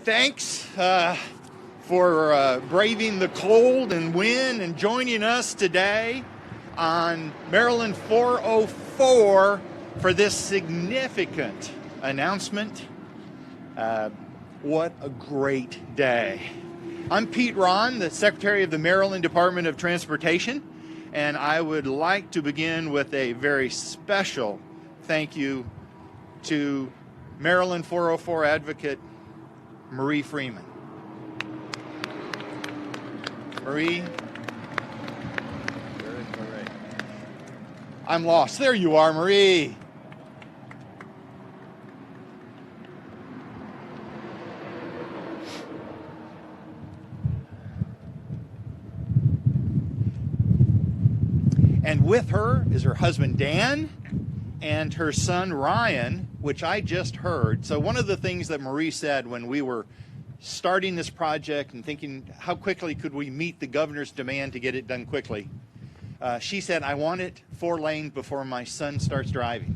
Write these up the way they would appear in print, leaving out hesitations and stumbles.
Thanks for braving the cold and wind and joining us today on Maryland 404 for this significant announcement. What a great day. I'm Pete Rahn, the Secretary of the Maryland Department of Transportation, and I would like to begin with a very special thank you to Maryland 404 advocate Marie Freeman. Marie, I'm lost. There you are, Marie. And with her is her husband, Dan, and her son, Ryan, which I just heard. So one of the things that Marie said when we were starting this project and thinking how quickly could we meet the governor's demand to get it done quickly, she said, I want it 4-lane before my son starts driving.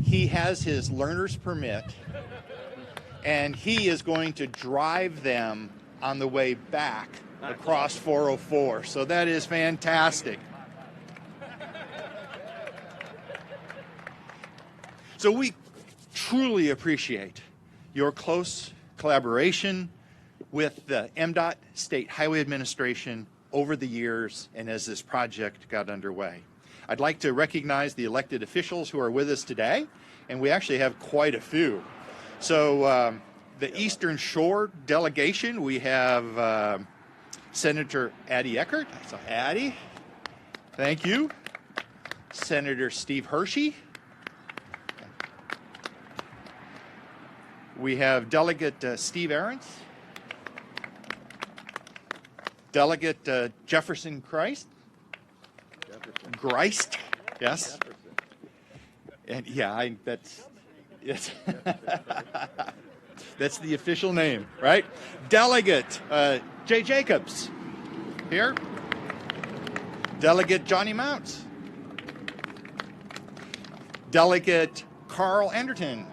He has his learner's permit, and he is going to drive them on the way back across 404. So that is fantastic. So we truly appreciate your close collaboration with the MDOT State Highway Administration over the years and as this project got underway. I'd like to recognize the elected officials who are with us today, and we actually have quite a few. So the Eastern Shore delegation, we have Senator Addie Eckert. So Addie, thank you. Senator Steve Hershey. We have Delegate Steve Ahrens. Delegate Jefferson Christ. Greist, yes. And yeah, that's that's the official name, right? Delegate Jay Jacobs here. Delegate Johnny Mounts. Delegate Carl Anderton.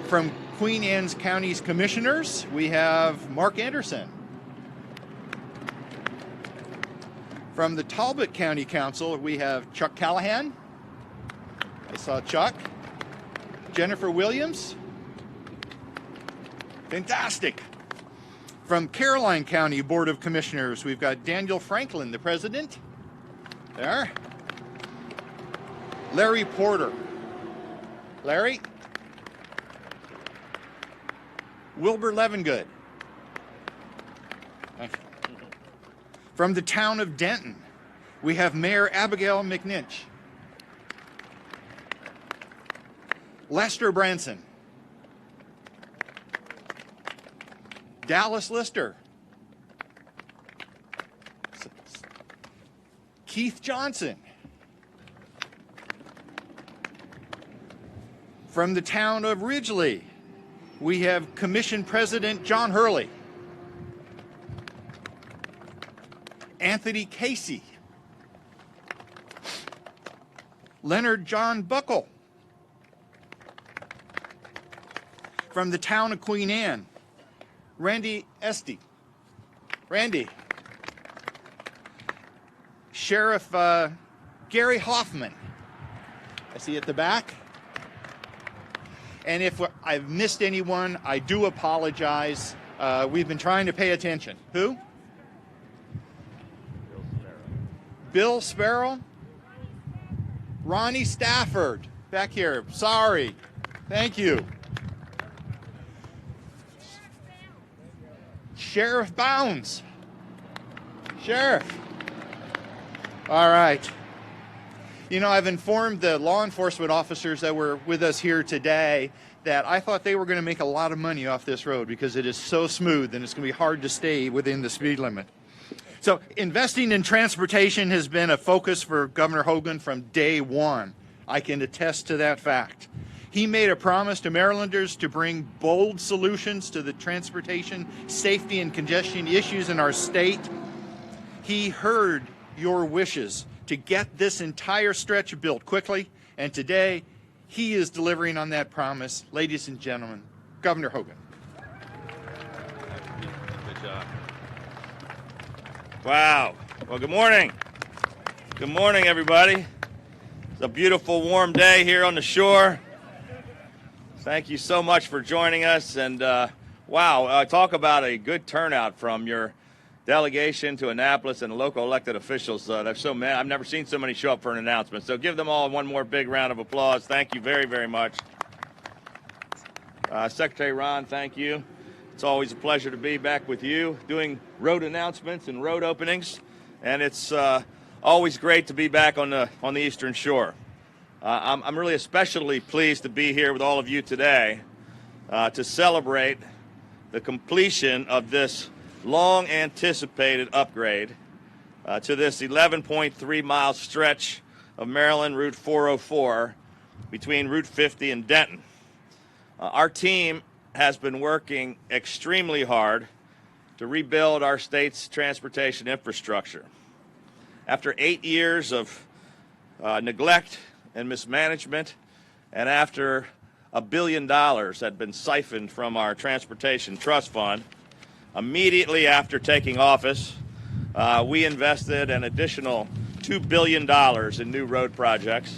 From Queen Anne's County's commissioners, we have Mark Anderson. From the Talbot County Council, we have Chuck Callahan. I saw Chuck. Jennifer Williams. Fantastic. From Caroline County Board of Commissioners, we've got Daniel Franklin, the president. There. Larry Porter. Larry. Wilbur Levengood. From the town of Denton, we have Mayor Abigail McNinch. Lester Branson. Dallas Lister. Keith Johnson. From the town of Ridgely, we have Commission President John Hurley. Anthony Casey. Leonard John Buckle. From the town of Queen Anne, Randy Esty. Randy. Sheriff Gary Hoffman. I see at the back. And if I've missed anyone, I do apologize. We've been trying to pay attention. Who? Bill Sparrow. Ronnie Stafford. Back here. Sorry. Thank you. Sheriff Bounds. Sheriff. All right. You know, I've informed the law enforcement officers that were with us here today that I thought they were going to make a lot of money off this road because it is so smooth and it's going to be hard to stay within the speed limit. So investing in transportation has been a focus for Governor Hogan from day one. I can attest to that fact. He made a promise to Marylanders to bring bold solutions to the transportation, safety, and congestion issues in our state. He heard your wishes to get this entire stretch built quickly, and today he is delivering on that promise. Ladies and gentlemen, Governor Hogan. Good job. Wow. Well, good morning. Good morning, everybody. It's a beautiful, warm day here on the shore. Thank you so much for joining us. And wow, talk about a good turnout from your delegation to Annapolis and the local elected officials. There's so many. I've never seen so many show up for an announcement. So give them all one more big round of applause. Thank you very, very much. Secretary Rahn, thank you. It's always a pleasure to be back with you doing road announcements and road openings. And it's always great to be back on the Eastern Shore. I'm really especially pleased to be here with all of you today to celebrate the completion of this long-anticipated upgrade to this 11.3-mile stretch of Maryland Route 404 between Route 50 and Denton. Our team has been working extremely hard to rebuild our state's transportation infrastructure. After 8 years of neglect and mismanagement, and after $1 billion had been siphoned from our Transportation Trust Fund, immediately after taking office, we invested an additional $2 billion in new road projects,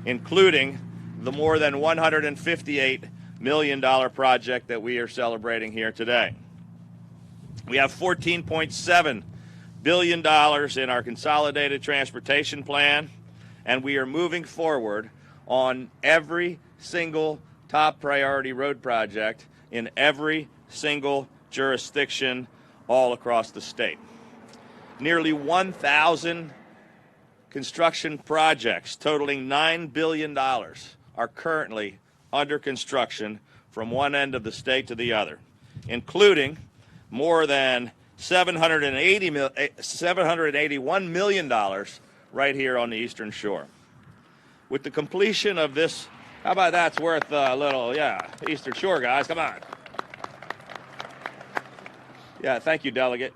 including the more than $158 million project that we are celebrating here today. We have $14.7 billion in our consolidated transportation plan, and we are moving forward on every single top priority road project in every single jurisdiction all across the state. Nearly 1,000 construction projects totaling $9 billion are currently under construction from one end of the state to the other, including more than $781 million right here on the Eastern Shore. With the completion of this, how about that's worth a little, Eastern Shore guys, come on. Yeah, thank you, Delegate.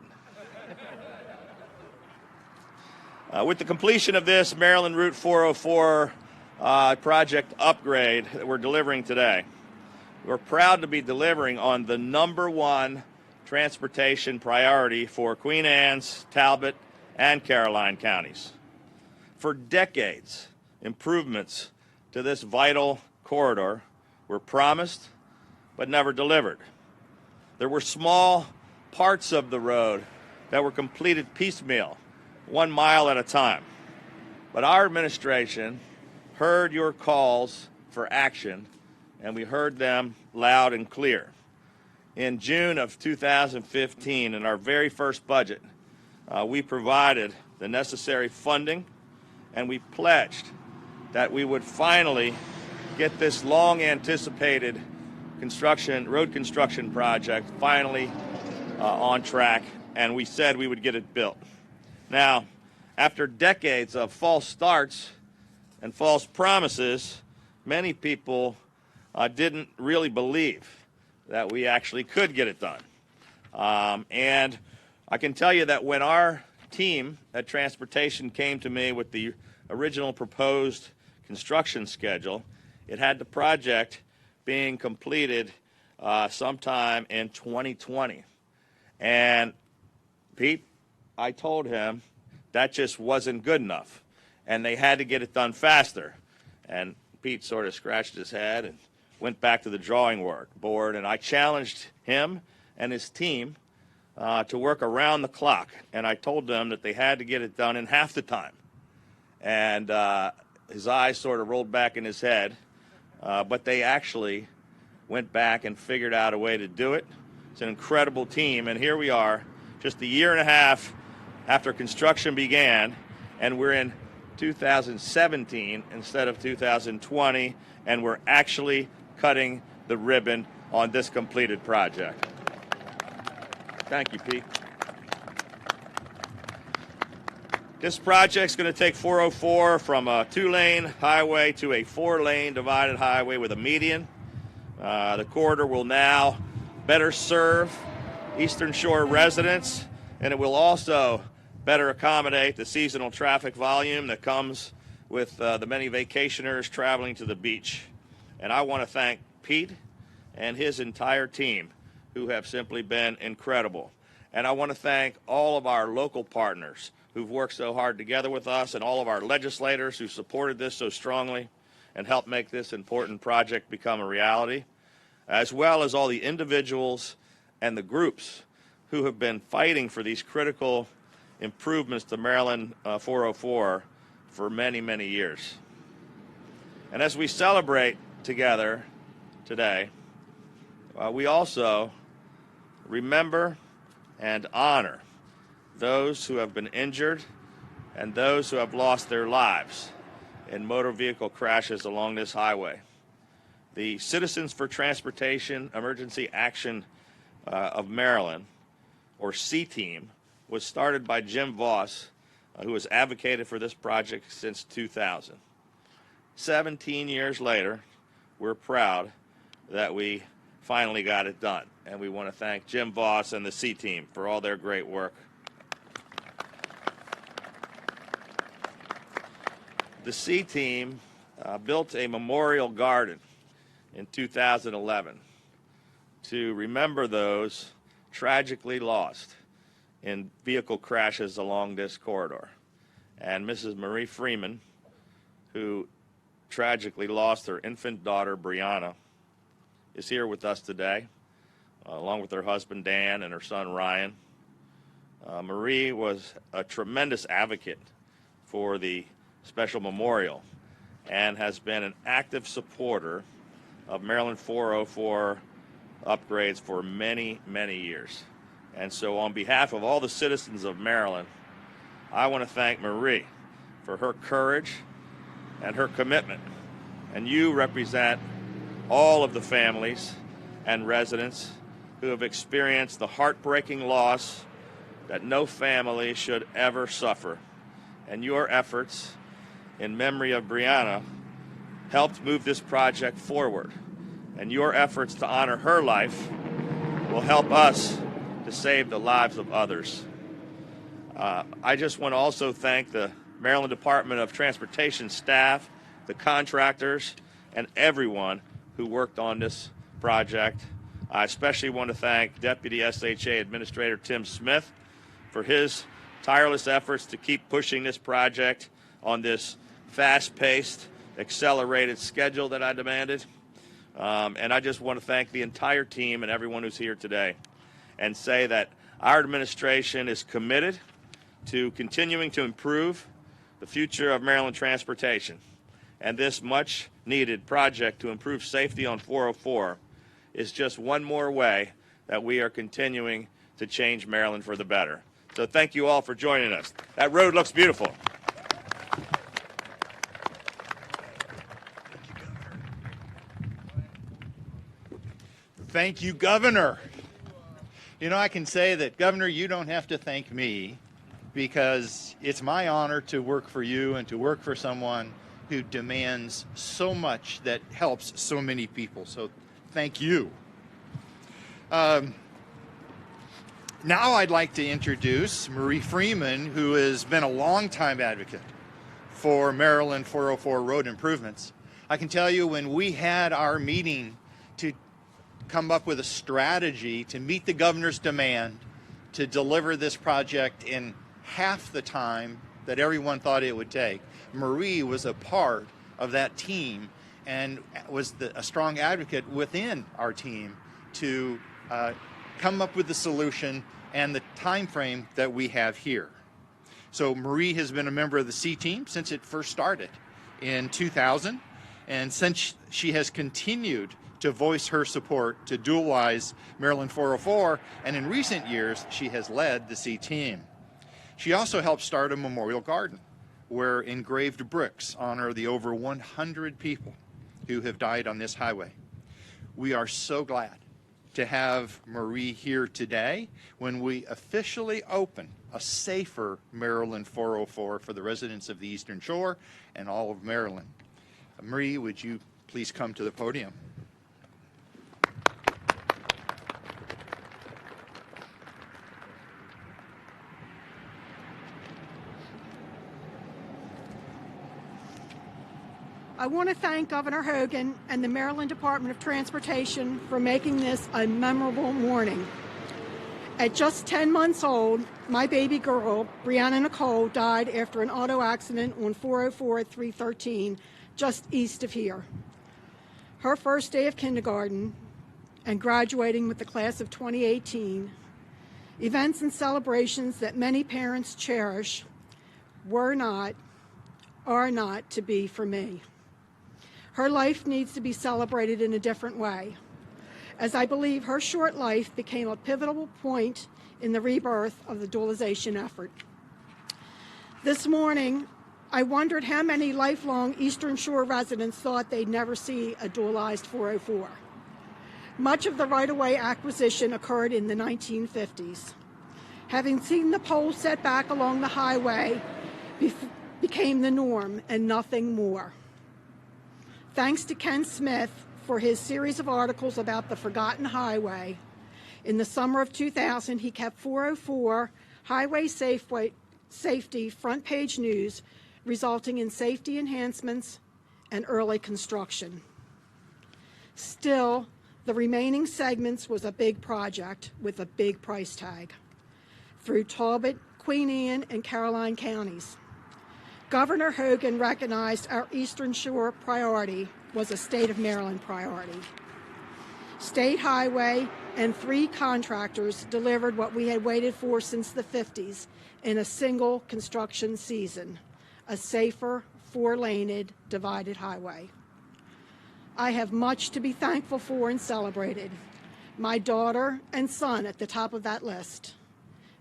With the completion of this Maryland Route 404 project upgrade that we're delivering today, we're proud to be delivering on the #1 transportation priority for Queen Anne's, Talbot, and Caroline counties. For decades, improvements to this vital corridor were promised but never delivered. There were small parts of the road that were completed piecemeal, 1 mile at a time. But our administration heard your calls for action, and we heard them loud and clear. In June of 2015, in our very first budget, we provided the necessary funding, and we pledged that we would finally get this long-anticipated road construction project finally on track, and we said we would get it built. Now, after decades of false starts and false promises, many people didn't really believe that we actually could get it done. And I can tell you that when our team at Transportation came to me with the original proposed construction schedule, it had the project being completed sometime in 2020. And Pete, I told him that just wasn't good enough, and they had to get it done faster. And Pete sort of scratched his head and went back to the drawing board, and I challenged him and his team to work around the clock, and I told them that they had to get it done in half the time. And his eyes sort of rolled back in his head, but they actually went back and figured out a way to do it. It's an incredible team, and here we are, just a year and a half after construction began, and we're in 2017 instead of 2020, and we're actually cutting the ribbon on this completed project. Thank you, Pete. This project's going to take 404 from a 2-lane highway to a 4-lane divided highway with a median. The corridor will now better serve Eastern Shore residents, and it will also better accommodate the seasonal traffic volume that comes with the many vacationers traveling to the beach. And I want to thank Pete and his entire team, who have simply been incredible. And I want to thank all of our local partners who've worked so hard together with us, and all of our legislators who supported this so strongly and helped make this important project become a reality, as well as all the individuals and the groups who have been fighting for these critical improvements to Maryland 404 for many, many years. And as we celebrate together today, we also remember and honor those who have been injured and those who have lost their lives in motor vehicle crashes along this highway. The Citizens for Transportation Emergency Action of Maryland, or C-Team, was started by Jim Voss, who has advocated for this project since 2000. 17 years later, we're proud that we finally got it done, and we want to thank Jim Voss and the C-Team for all their great work. The C-Team built a memorial garden in 2011 to remember those tragically lost in vehicle crashes along this corridor. And Mrs. Marie Freeman, who tragically lost her infant daughter, Brianna, is here with us today, along with her husband, Dan, and her son, Ryan. Marie was a tremendous advocate for the special memorial and has been an active supporter of Maryland 404 upgrades for many, many years. And so on behalf of all the citizens of Maryland, I want to thank Marie for her courage and her commitment. And you represent all of the families and residents who have experienced the heartbreaking loss that no family should ever suffer. And your efforts in memory of Brianna helped move this project forward. And your efforts to honor her life will help us to save the lives of others. I just want to also thank the Maryland Department of Transportation staff, the contractors, and everyone who worked on this project. I especially want to thank Deputy SHA Administrator Tim Smith for his tireless efforts to keep pushing this project on this fast-paced, accelerated schedule that I demanded. And I just want to thank the entire team and everyone who's here today and say that our administration is committed to continuing to improve the future of Maryland transportation. And this much-needed project to improve safety on 404 is just one more way that we are continuing to change Maryland for the better. So thank you all for joining us. That road looks beautiful. Thank you, Governor. You know, I can say that, Governor, you don't have to thank me, because it's my honor to work for you and to work for someone who demands so much that helps so many people. So thank you. Now I'd like to introduce Marie Freeman, who has been a longtime advocate for Maryland 404 road improvements. I can tell you, when we had our meeting to come up with a strategy to meet the governor's demand to deliver this project in half the time that everyone thought it would take, Marie was a part of that team and was a strong advocate within our team to come up with the solution and the time frame that we have here. So Marie has been a member of the C-Team since it first started in 2000, and since she has continued to voice her support to dualize Maryland 404, and in recent years she has led the C-Team. She also helped start a memorial garden where engraved bricks honor the over 100 people who have died on this highway. We are so glad to have Marie here today when we officially open a safer Maryland 404 for the residents of the Eastern Shore and all of Maryland. Marie, would you please come to the podium? I want to thank Governor Hogan and the Maryland Department of Transportation for making this a memorable morning. At just 10 months old, my baby girl, Brianna Nicole, died after an auto accident on 404 at 313, just east of here. Her first day of kindergarten and graduating with the class of 2018, events and celebrations that many parents cherish, are not to be for me. Her life needs to be celebrated in a different way, as I believe her short life became a pivotal point in the rebirth of the dualization effort. This morning, I wondered how many lifelong Eastern Shore residents thought they'd never see a dualized 404. Much of the right-of-way acquisition occurred in the 1950s. Having seen the poles set back along the highway became the norm and nothing more. Thanks to Ken Smith for his series of articles about the forgotten highway, in the summer of 2000, he kept 404 highway safety front page news, resulting in safety enhancements and early construction. Still, the remaining segments was a big project with a big price tag through Talbot, Queen Anne, and Caroline counties. Governor Hogan recognized our Eastern Shore priority was a state of Maryland priority. State Highway and 3 contractors delivered what we had waited for since the 50s in a single construction season, a safer, 4-laned, divided highway. I have much to be thankful for and celebrated. My daughter and son at the top of that list.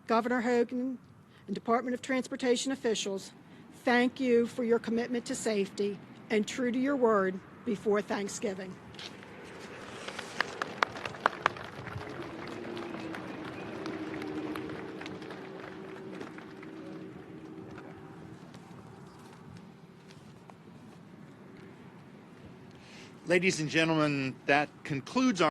Governor Hogan and Department of Transportation officials, thank you for your commitment to safety and true to your word before Thanksgiving. Ladies and gentlemen, that concludes our